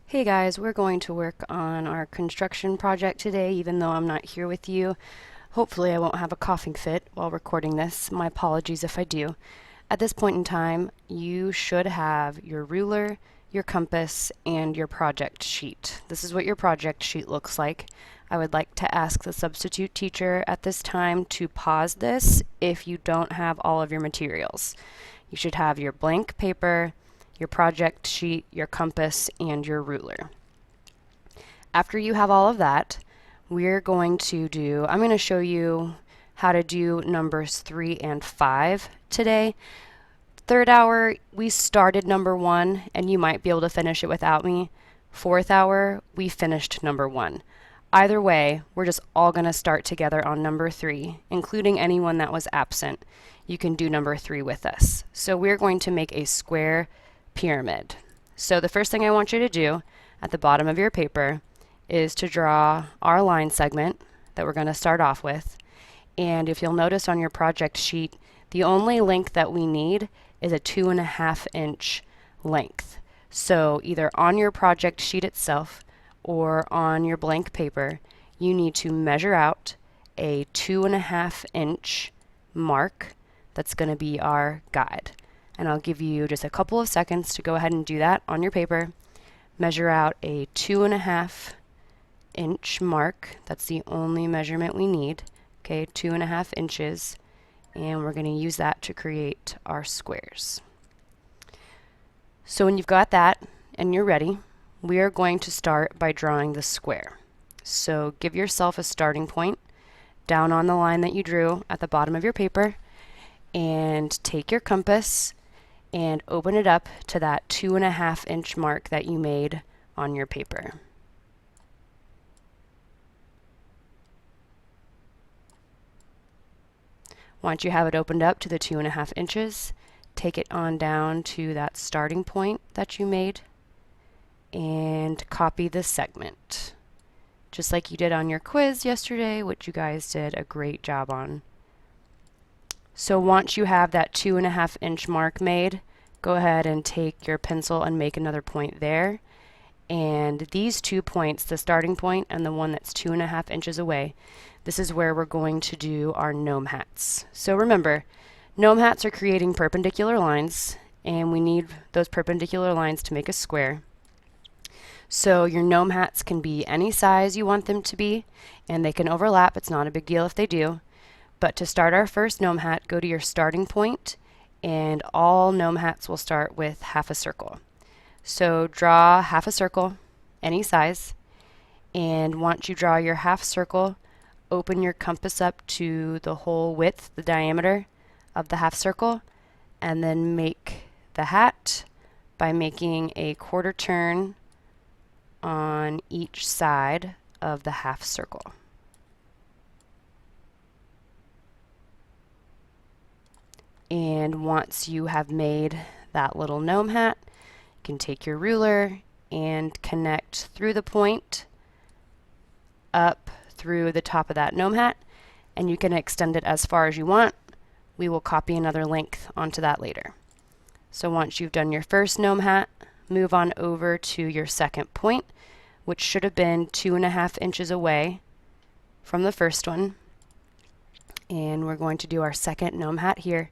Hey guys, we're going to work on our construction project today, even though I'm not here with you. Hopefully I won't have a coughing fit while recording this. My apologies if I do. At this point in time, you should have your ruler, your compass, and your project sheet. This is what your project sheet looks like. I would like to ask the substitute teacher at this time to pause this if you don't have all of your materials. You should have your blank paper, your project sheet, your compass, and your ruler. After you have all of that, I'm going to show you how to do numbers 3 and 5 today. Third hour, we started number 1, and you might be able to finish it without me. Fourth hour, we finished number 1. Either way, we're just all going to start together on number 3, including anyone that was absent. You can do number 3 with us. So we're going to make a square pyramid. So the first thing I want you to do at the bottom of your paper is to draw our line segment that we're going to start off with. And if you'll notice on your project sheet, the only length that we need is a 2.5 inch length. So either on your project sheet itself or on your blank paper, you need to measure out a 2.5 inch mark. That's going to be our guide. And I'll give you just a couple of seconds to go ahead and do that on your paper. Measure out a 2.5 inch mark. That's the only measurement we need. Okay, 2.5 inches. And we're going to use that to create our squares. So when you've got that and you're ready, we are going to start by drawing the square. So give yourself a starting point down on the line that you drew at the bottom of your paper, and take your compass and open it up to that 2.5 inch mark that you made on your paper. Once you have it opened up to the 2.5 inches, take it on down to that starting point that you made and copy the segment. Just like you did on your quiz yesterday, which you guys did a great job on. So once you have that 2.5 inch mark made, go ahead and take your pencil and make another point there. And these 2 points, the starting point and the one that's 2.5 inches away, this is where we're going to do our gnome hats. So remember, gnome hats are creating perpendicular lines, and we need those perpendicular lines to make a square. So your gnome hats can be any size you want them to be, and they can overlap. It's not a big deal if they do. But to start our first gnome hat, go to your starting point, and all gnome hats will start with half a circle. So draw half a circle, any size, and once you draw your half circle, open your compass up to the whole width, the diameter of the half circle, and then make the hat by making a quarter turn on each side of the half circle. And once you have made that little gnome hat, you can take your ruler and connect through the point up through the top of that gnome hat, and you can extend it as far as you want. We will copy another length onto that later. So once you've done your first gnome hat, move on over to your second point, which should have been 2.5 inches away from the first one. And we're going to do our second gnome hat here.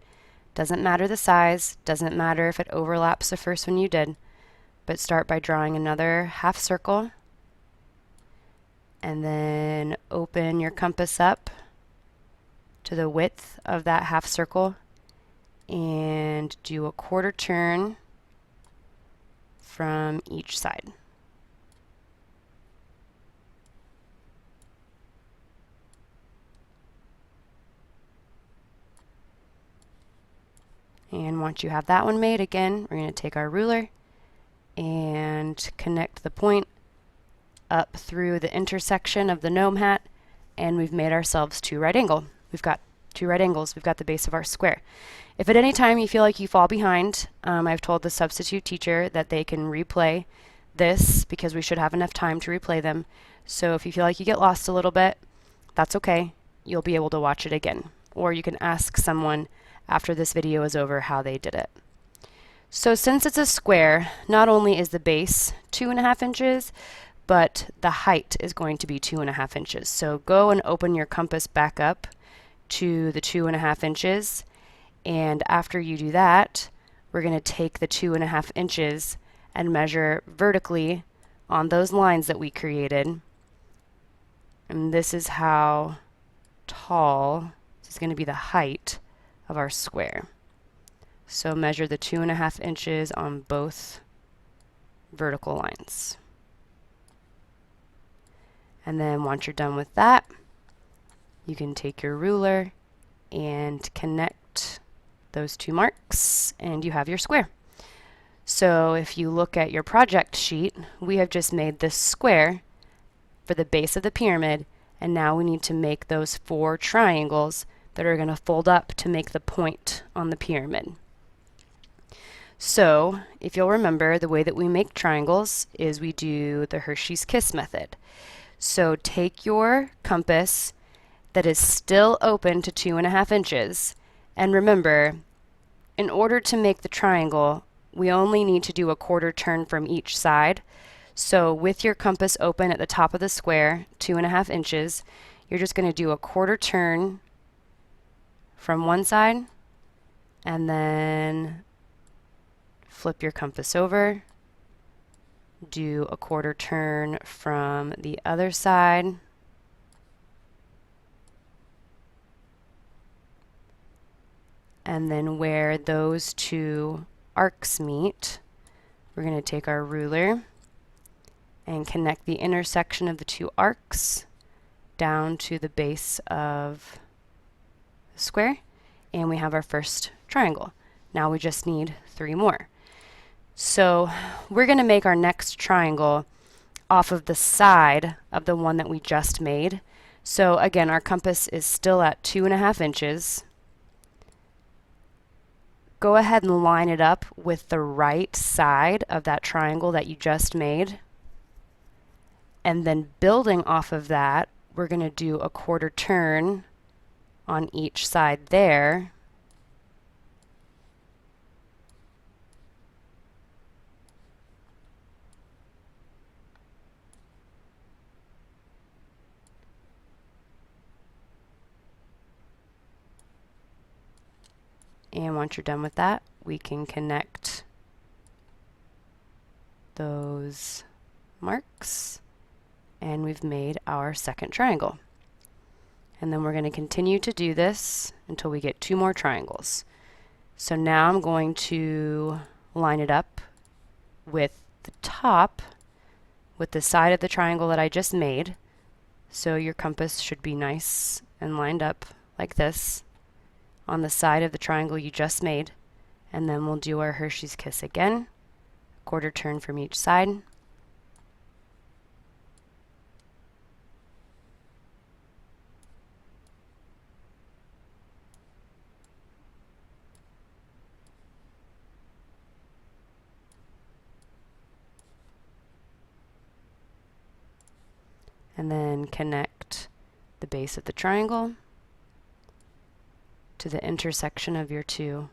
Doesn't matter the size, doesn't matter if it overlaps the first one you did, but start by drawing another half circle, and then open your compass up to the width of that half circle and do a quarter turn from each side. And once you have that one made, again, we're going to take our ruler and connect the point up through the intersection of the gnome hat, and we've made ourselves 2 right angles. We've got 2 right angles. We've got the base of our square. If at any time you feel like you fall behind, I've told the substitute teacher that they can replay this because we should have enough time to replay them. So if you feel like you get lost a little bit, that's okay. You'll be able to watch it again. Or you can ask someone after this video is over how they did it. So since it's a square, not only is the base 2.5 inches, but the height is going to be 2.5 inches. So go and open your compass back up to the 2.5 inches, and after you do that, we're going to take the 2.5 inches and measure vertically on those lines that we created. And this is how tall, this is going to be the height of our square. So measure the 2.5 inches on both vertical lines. And then once you're done with that, you can take your ruler and connect those two marks, and you have your square. So if you look at your project sheet, we have just made this square for the base of the pyramid, and now we need to make those 4 triangles that are going to fold up to make the point on the pyramid. So if you'll remember, the way that we make triangles is we do the Hershey's Kiss method. So take your compass that is still open to 2.5 inches, and remember, in order to make the triangle, we only need to do a quarter turn from each side. So with your compass open at the top of the square, 2.5 inches, you're just going to do a quarter turn from one side, and then flip your compass over, do a quarter turn from the other side, and then where those two arcs meet, we're going to take our ruler and connect the intersection of the two arcs down to the base of the square, and we have our first triangle. Now we just need 3 more. So we're going to make our next triangle off of the side of the one that we just made. So again, our compass is still at 2.5 inches. Go ahead and line it up with the right side of that triangle that you just made. And then building off of that, we're going to do a quarter turn on each side there. And once you're done with that, we can connect those marks, and we've made our second triangle. And then we're going to continue to do this until we get 2 more triangles. So now I'm going to line it up with the top, with the side of the triangle that I just made. So your compass should be nice and lined up like this on the side of the triangle you just made, and then we'll do our Hershey's Kiss again, quarter turn from each side. And then connect the base of the triangle to the intersection of your 2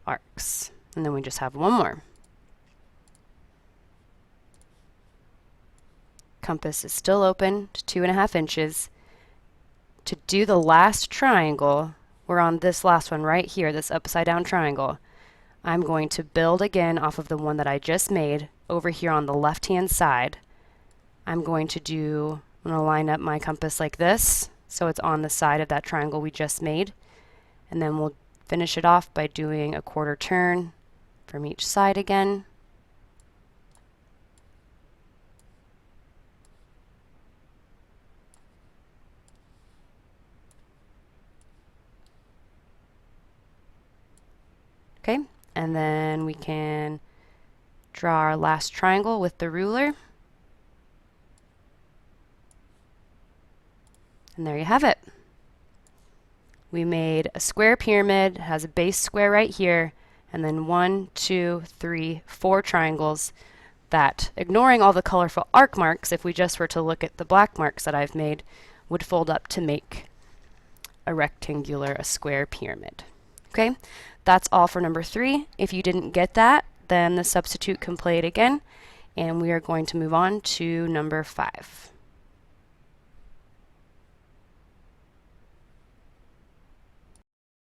arcs. And then we just have 1 more. Compass is still open to 2.5 inches. To do the last triangle, we're on this last one right here, this upside down triangle. I'm going to build again off of the one that I just made over here on the left hand side. I'm going to line up my compass like this, so it's on the side of that triangle we just made. And then we'll finish it off by doing a quarter turn from each side again. Okay, and then we can draw our last triangle with the ruler. And there you have it. We made a square pyramid, has a base square right here, and then 1, 2, 3, 4 triangles that, ignoring all the colorful arc marks, if we just were to look at the black marks that I've made, would fold up to make a square pyramid. Okay, That's all for number 3. If you didn't get that, then the substitute can play it again, and we are going to move on to number 5.